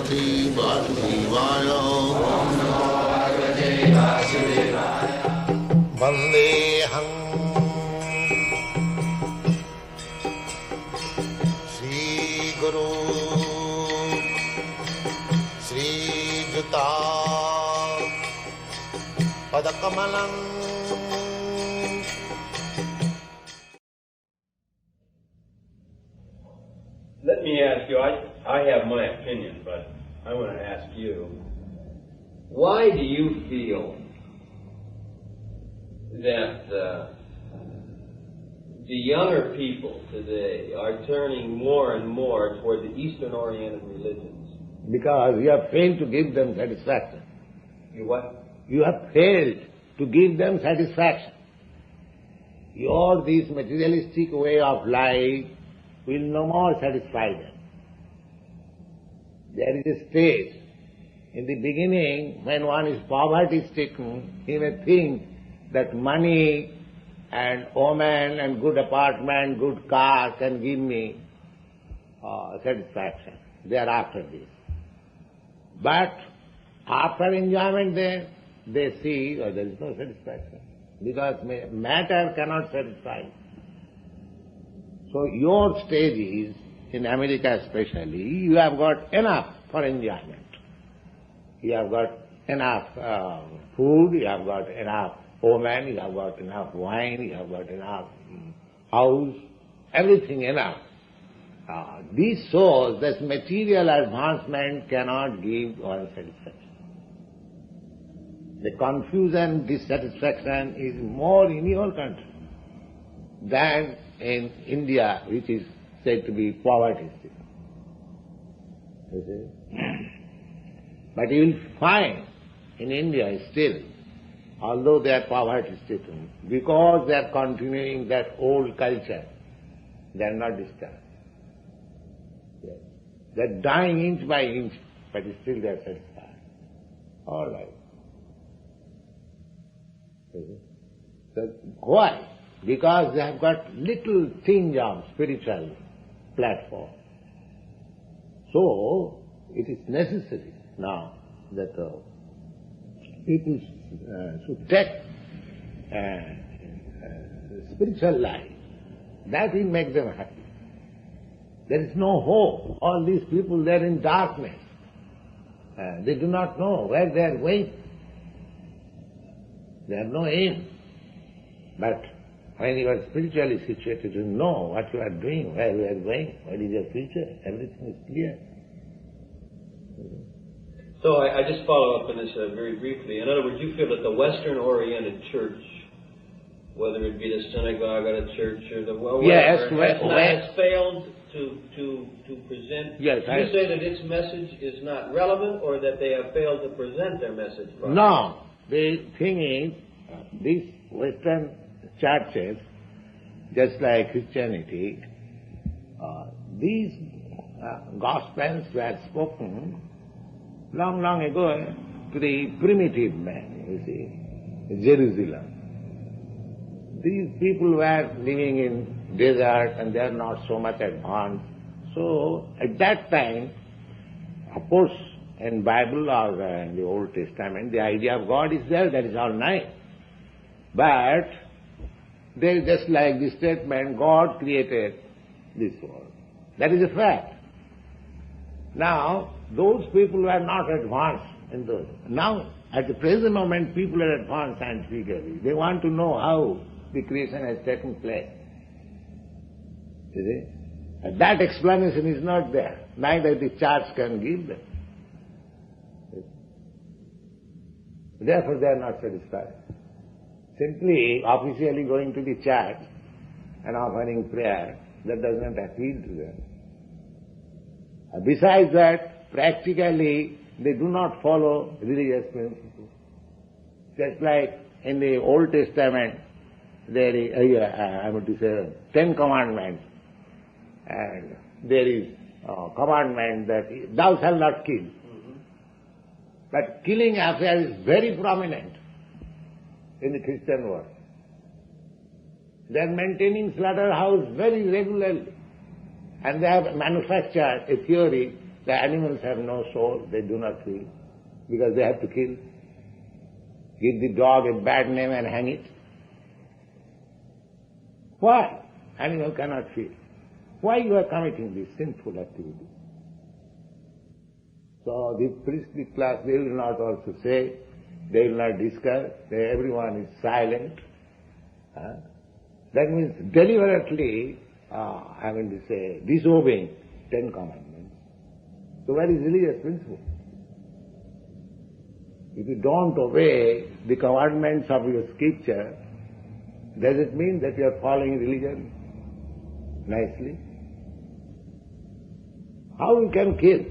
Bhagavate Vasudevaya. Vandeham Sri Guru Sri Juta Padakamalam. Let me ask you, I have my opinion, but I want to ask you, why do you feel that the younger people today are turning more and more toward the Eastern-oriented religions? Because you have failed to give them satisfaction. You what? You have failed to give them satisfaction. Your this materialistic way of life will no more satisfy them. There is a stage. In the beginning, when one is poverty-stricken, he may think that money and woman and good apartment, good car can give me satisfaction thereafter this. But after enjoyment they see there is no satisfaction because matter cannot satisfy. So your stage is, in America especially, you have got enough for enjoyment. You have got enough food, you have got enough woman, you have got enough wine, you have got enough house, everything enough. This shows that material advancement cannot give one satisfaction. The confusion, dissatisfaction is more in your country than in India, which is said to be poverty-stricken. But you will find in India still, although they are poverty-stricken, because they are continuing that old culture, they are not disturbed. Yes. They are dying inch by inch, but still they are satisfied. All right. So why? Because they have got little tinge of spiritual platform. So it is necessary now that people should take spiritual life. That will make them happy. There is no hope. All these people, they are in darkness. They do not know where they are going. They have no aim. But when you are spiritually situated, you know what you are doing, where you are going, what is your future, everything is clear. So I just follow up on this very briefly. In other words, you feel that the Western-oriented church, whether it be the synagogue or the church or the has failed to present. Yes, you say that its message is not relevant, or that they have failed to present their message properly? No. The thing is, these Western churches, just like Christianity, these Gospels were spoken long, long ago to the primitive man, you see, Jerusalem. These people were living in desert and they are not so much advanced. So at that time, of course, in Bible or in the Old Testament, the idea of God is there, that is all nice. But they just like the statement, God created this world. That is a fact. Now, those people were not advanced in those. Now, at the present moment, people are advanced scientifically. They want to know how the creation has taken place. You see? And that explanation is not there. Neither the church can give them. Therefore, they are not satisfied. Simply, officially going to the church and offering prayer, that does not appeal to them. Besides that, practically, they do not follow religious principles. Just like in the Old Testament, there is, 10 commandments, and there is a commandment that thou shalt not kill. But killing affair is very prominent in the Christian world. They are maintaining slaughterhouse very regularly. And they have manufactured a theory The animals have no soul, they do not feel, because they have to kill. Give the dog a bad name and hang it. Why? Animal cannot feel. Why you are committing this sinful activity? So the priestly class, they will not also say, they will not discuss, everyone is silent. That means deliberately, disobeying 10 Commandments. So where is religious principle? If you don't obey the commandments of your scripture, does it mean that you are following religion nicely? How you can kill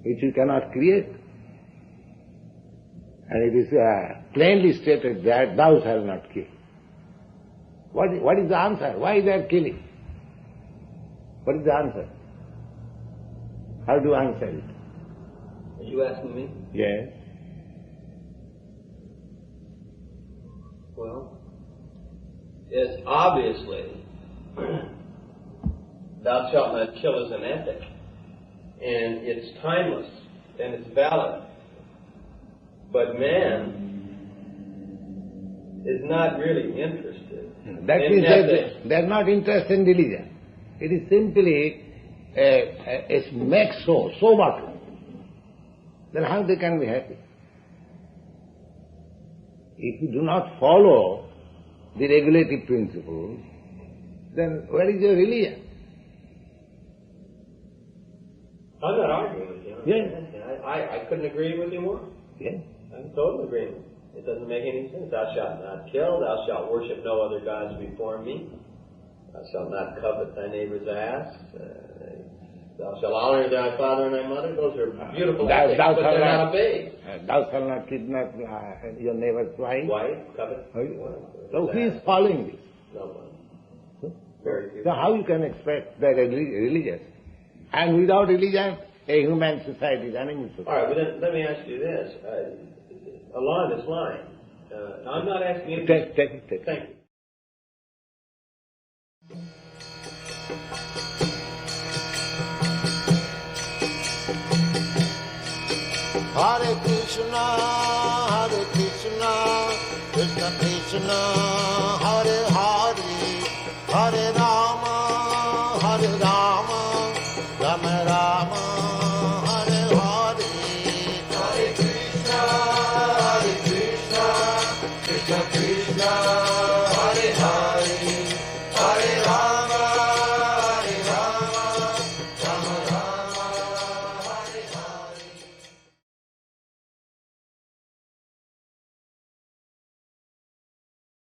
which you cannot create? And it is plainly stated that thou shalt not kill. What is the answer? Why they are killing? What is the answer? How do you answer it? Are you asking me? Yes. Well, it's obviously thou shalt not kill is an ethic, and it's timeless, and it's valid. But man is not really interested. That means they are not interested in religion. It is simply a smack so bottle. Then how they can be happy? If you do not follow the regulative principles, then where is your religion? I'm not arguing with you. Yes. I couldn't agree with you more. Yes. I'm totally agreeing. It doesn't make any sense. Thou shalt not kill. Thou shalt worship no other gods before me. Thou shalt not covet thy neighbor's ass. Thou shalt honor thy father and thy mother. Those are beautiful ethics, but they're not obeyed. Thou shalt not kidnap your neighbor's wife. Wife, covet. So who is following this? No one. Very few. So how you can expect that religious? And without religion, a human society is animal society. All right, well then let me ask you this. Along this line, I'm not asking you... Take it. Thank you. Hare Krishna, Krishna Krishna, Hare Hare, Hare Rama, Rama Rama.